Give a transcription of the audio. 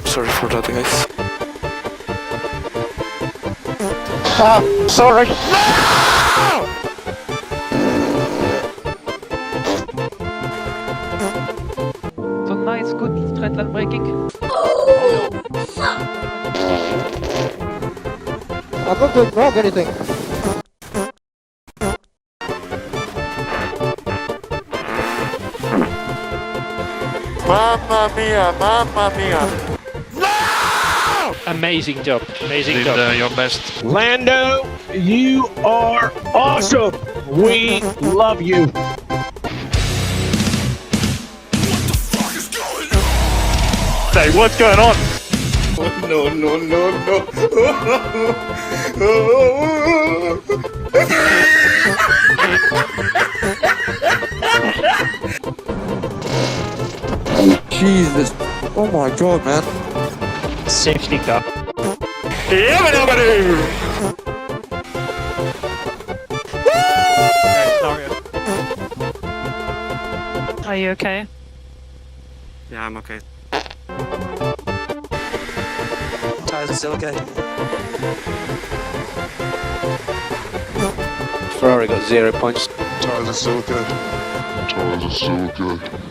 Sorry for that, guys. Ah, sorry. So nice, good straight braking. I'm not doing wrong anything. Mamma mia, mamma mia. Amazing job, amazing job. Your best. Lando, you are awesome. We love you. Hey, what's going on? No, no, no, Jesus. Oh my god, man. Safety car. Are you okay? Yeah, I'm okay. Tires are still okay. Ferrari got 0 points. Tires are still okay. Tires are still okay.